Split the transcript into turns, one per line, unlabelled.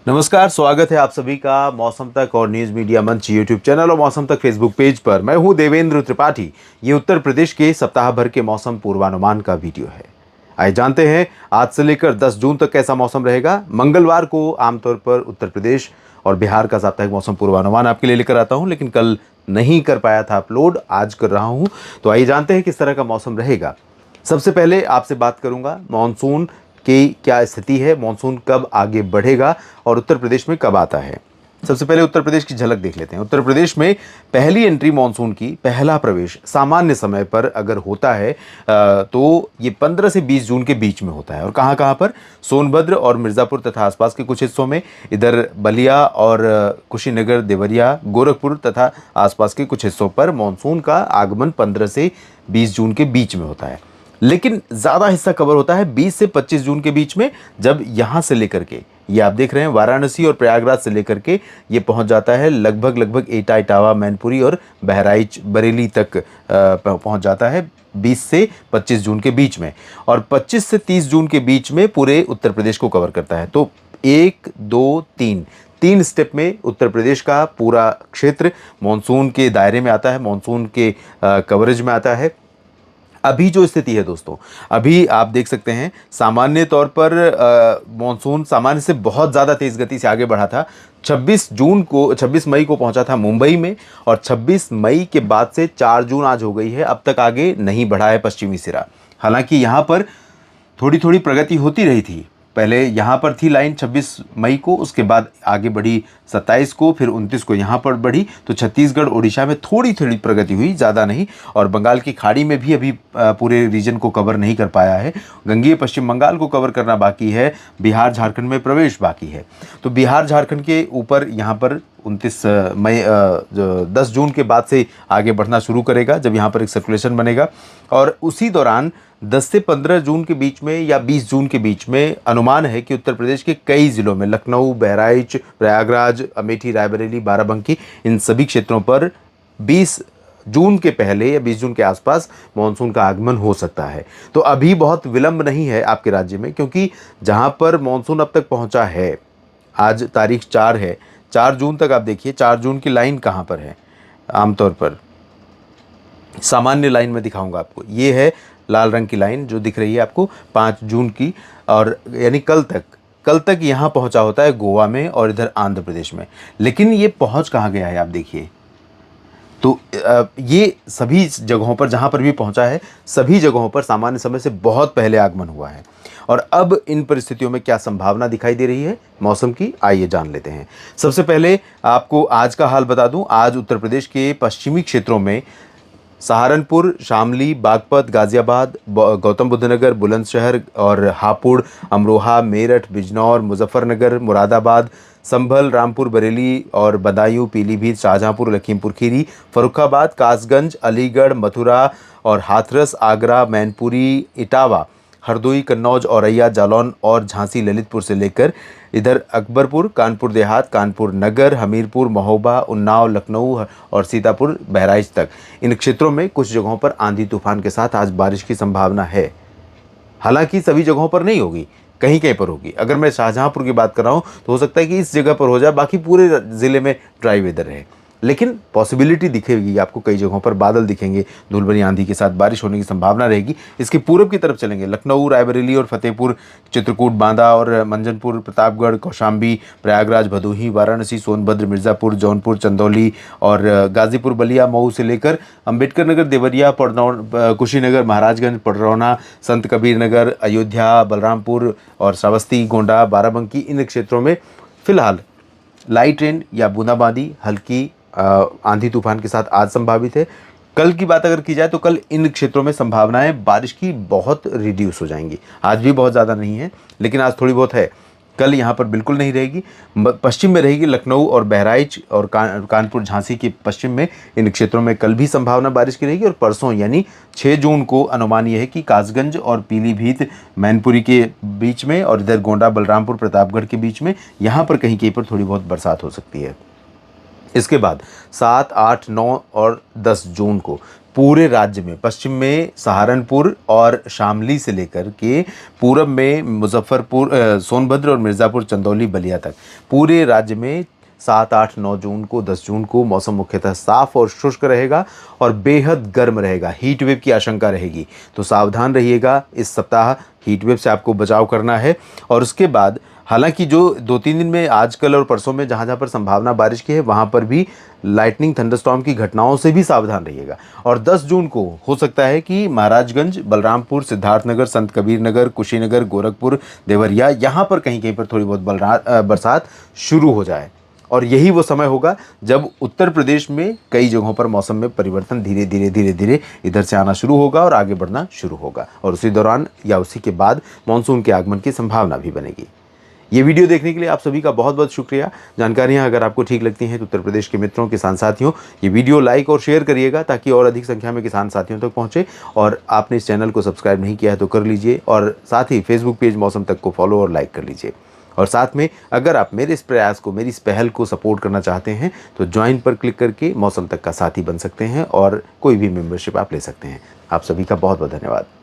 नमस्कार, स्वागत है आप सभी का मौसम तक और न्यूज मीडिया मंच यूट्यूब चैनल और मौसम तक फेसबुक पेज पर। मैं हूं देवेंद्र त्रिपाठी। ये उत्तर प्रदेश के सप्ताह भर के मौसम पूर्वानुमान का वीडियो है। आइए जानते हैं आज से लेकर 10 जून तक कैसा मौसम रहेगा। मंगलवार को आमतौर पर उत्तर प्रदेश और बिहार का साप्ताहिक मौसम पूर्वानुमान आपके लिए लेकर आता हूं, लेकिन कल नहीं कर पाया था अपलोड, आज कर रहा हूं। तो आइए जानते हैं किस तरह का मौसम रहेगा। सबसे पहले आपसे बात करूंगा मानसून की क्या स्थिति है, मानसून कब आगे बढ़ेगा और उत्तर प्रदेश में कब आता है। सबसे पहले उत्तर प्रदेश की झलक देख लेते हैं। उत्तर प्रदेश में पहली एंट्री मानसून की, पहला प्रवेश सामान्य समय पर अगर होता है तो ये 15 से 20 जून के बीच में होता है। और कहाँ कहाँ पर? सोनभद्र और मिर्ज़ापुर तथा आसपास के कुछ हिस्सों में, इधर बलिया और कुशीनगर, देवरिया, गोरखपुर तथा आसपास के कुछ हिस्सों पर मानसून का आगमन 15 से 20 जून के बीच में होता है। लेकिन ज़्यादा हिस्सा कवर होता है 20 से 25 जून के बीच में, जब यहाँ से लेकर के, ये आप देख रहे हैं, वाराणसी और प्रयागराज से लेकर के ये पहुँच जाता है लगभग एटा, इटावा, मैनपुरी और बहराइच, बरेली तक पहुँच जाता है 20 से 25 जून के बीच में। और 25 से 30 जून के बीच में पूरे उत्तर प्रदेश को कवर करता है। तो 1, 2, 3 स्टेप में उत्तर प्रदेश का पूरा क्षेत्र मानसून के दायरे में आता है, मानसून के कवरेज में आता है। अभी जो स्थिति है दोस्तों, अभी आप देख सकते हैं सामान्य तौर पर मॉनसून सामान्य से बहुत ज़्यादा तेज़ गति से आगे बढ़ा था। 26 मई को पहुंचा था मुंबई में, और 26 मई के बाद से 4 जून आज हो गई है, अब तक आगे नहीं बढ़ा है पश्चिमी सिरा। हालांकि यहाँ पर थोड़ी थोड़ी प्रगति होती रही थी। पहले यहाँ पर थी लाइन 26 मई को, उसके बाद आगे बढ़ी 27 को, फिर 29 को यहाँ पर बढ़ी। तो छत्तीसगढ़, उड़ीसा में थोड़ी थोड़ी प्रगति हुई, ज़्यादा नहीं। और बंगाल की खाड़ी में भी अभी पूरे रीजन को कवर नहीं कर पाया है। गंगीय पश्चिम बंगाल को कवर करना बाकी है, बिहार झारखंड में प्रवेश बाकी है। तो बिहार झारखंड के ऊपर यहाँ पर 10 जून के बाद से आगे बढ़ना शुरू करेगा, जब यहाँ पर एक सर्कुलेशन बनेगा। और उसी दौरान 10 से 15 जून के बीच में या 20 जून के बीच में अनुमान है कि उत्तर प्रदेश के कई ज़िलों में, लखनऊ, बहराइच, प्रयागराज, अमेठी, रायबरेली, बाराबंकी, इन सभी क्षेत्रों पर 20 जून के पहले या 20 जून के आसपास मानसून का आगमन हो सकता है। तो अभी बहुत विलंब नहीं है आपके राज्य में, क्योंकि जहाँ पर मानसून अब तक पहुँचा है, आज तारीख 4 है, 4 जून तक आप देखिए 4 जून की लाइन कहाँ पर है। आमतौर पर सामान्य लाइन में दिखाऊंगा आपको, ये है लाल रंग की लाइन जो दिख रही है आपको 5 जून की, और यानी कल तक यहाँ पहुँचा होता है गोवा में और इधर आंध्र प्रदेश में। लेकिन ये पहुँच कहाँ गया है आप देखिए। तो ये सभी जगहों पर जहाँ पर भी पहुँचा है, सभी जगहों पर सामान्य समय से बहुत पहले आगमन हुआ है। और अब इन परिस्थितियों में क्या संभावना दिखाई दे रही है मौसम की, आइए जान लेते हैं। सबसे पहले आपको आज का हाल बता दूं। आज उत्तर प्रदेश के पश्चिमी क्षेत्रों में सहारनपुर, शामली, बागपत, गाजियाबाद, गौतम बुद्ध नगर, बुलंदशहर और हापुड़, अमरोहा, मेरठ, बिजनौर, मुजफ्फरनगर, मुरादाबाद, संभल, रामपुर, बरेली और बदायूं, पीलीभीत, शाहजहांपुर, लखीमपुर खीरी, फर्रुखाबाद, कासगंज, अलीगढ़, मथुरा और हाथरस, आगरा, मैनपुरी, इटावा, हरदोई, कन्नौज, औरैया, जालौन और झांसी, ललितपुर से लेकर इधर अकबरपुर, कानपुर देहात, कानपुर नगर, हमीरपुर, महोबा, उन्नाव, लखनऊ और सीतापुर, बहराइच तक, इन क्षेत्रों में कुछ जगहों पर आंधी तूफान के साथ आज बारिश की संभावना है। हालांकि सभी जगहों पर नहीं होगी, कहीं कहीं पर होगी। अगर मैं शाहजहांपुर की बात कर रहा हूँ तो हो सकता है कि इस जगह पर हो जाए, बाकी पूरे ज़िले में ड्राई वेदर रहे। लेकिन पॉसिबिलिटी दिखेगी आपको, कई जगहों पर बादल दिखेंगे, धूल भरी आंधी के साथ बारिश होने की संभावना रहेगी। इसके पूर्व की तरफ चलेंगे, लखनऊ, रायबरेली और फतेहपुर, चित्रकूट, बांदा और मंझनपुर, प्रतापगढ़, कौशाम्बी, प्रयागराज, भदोही, वाराणसी, सोनभद्र, मिर्ज़ापुर, जौनपुर, चंदौली और गाजीपुर, बलिया, मऊ से लेकर अम्बेडकर नगर, देवरिया, कुशीनगर, महाराजगंज, पडरौना, संत कबीर नगर, अयोध्या, बलरामपुर और श्रावस्ती, गोंडा, बाराबंकी, इन क्षेत्रों में फिलहाल लाइट रेन या बूंदाबांदी, हल्की आंधी तूफान के साथ आज संभावित है। कल की बात अगर की जाए तो कल इन क्षेत्रों में संभावनाएं बारिश की बहुत रिड्यूस हो जाएंगी। आज भी बहुत ज़्यादा नहीं है, लेकिन आज थोड़ी बहुत है। कल यहाँ पर बिल्कुल नहीं रहेगी, पश्चिम में रहेगी। लखनऊ और बहराइच और कानपुर, झांसी के पश्चिम में, इन क्षेत्रों में कल भी संभावना बारिश की रहेगी। और परसों यानी 6 जून को अनुमान यह है कि कासगंज और पीलीभीत, मैनपुरी के बीच में और इधर गोंडा, बलरामपुर, प्रतापगढ़ के बीच में, यहाँ पर कहीं कहीं पर थोड़ी बहुत बरसात हो सकती है। इसके बाद 7, 8, 9 और 10 जून को पूरे राज्य में, पश्चिम में सहारनपुर और शामली से लेकर के पूरब में मुजफ्फरपुर, सोनभद्र और मिर्ज़ापुर, चंदौली, बलिया तक पूरे राज्य में 7, 8, 9 जून को, 10 जून को मौसम मुख्यतः साफ और शुष्क रहेगा और बेहद गर्म रहेगा। हीट वेव की आशंका रहेगी, तो सावधान रहिएगा। इस सप्ताह हीट वेव से आपको बचाव करना है। और उसके बाद हालांकि जो 2-3 दिन में, आज कल और परसों में जहाँ जहाँ पर संभावना बारिश की है, वहाँ पर भी लाइटनिंग, थंडरस्टॉर्म की घटनाओं से भी सावधान रहिएगा। और 10 जून को हो सकता है कि महाराजगंज, बलरामपुर, सिद्धार्थनगर, संत कबीर नगर, कुशीनगर, गोरखपुर, देवरिया, यहाँ पर कहीं कहीं पर थोड़ी बहुत बरसात शुरू हो जाए। और यही वो समय होगा जब उत्तर प्रदेश में कई जगहों पर मौसम में परिवर्तन धीरे धीरे इधर से आना शुरू होगा और आगे बढ़ना शुरू होगा। और उसी दौरान या उसी के बाद मानसून के आगमन की संभावना भी बनेगी। ये वीडियो देखने के लिए आप सभी का बहुत बहुत शुक्रिया। जानकारियाँ अगर आपको ठीक लगती हैं तो उत्तर प्रदेश के मित्रों, किसान साथियों, ये वीडियो लाइक और शेयर करिएगा ताकि और अधिक संख्या में किसान साथियों तक पहुँचे। और आपने इस चैनल को सब्सक्राइब नहीं किया है तो कर लीजिए, और साथ ही फेसबुक पेज मौसम तक को फॉलो और लाइक कर लीजिए। और साथ में अगर आप मेरे इस प्रयास को, मेरी इस पहल को सपोर्ट करना चाहते हैं तो ज्वाइन पर क्लिक करके मौसम तक का साथी बन सकते हैं और कोई भी मेंबरशिप आप ले सकते हैं। आप सभी का बहुत बहुत धन्यवाद।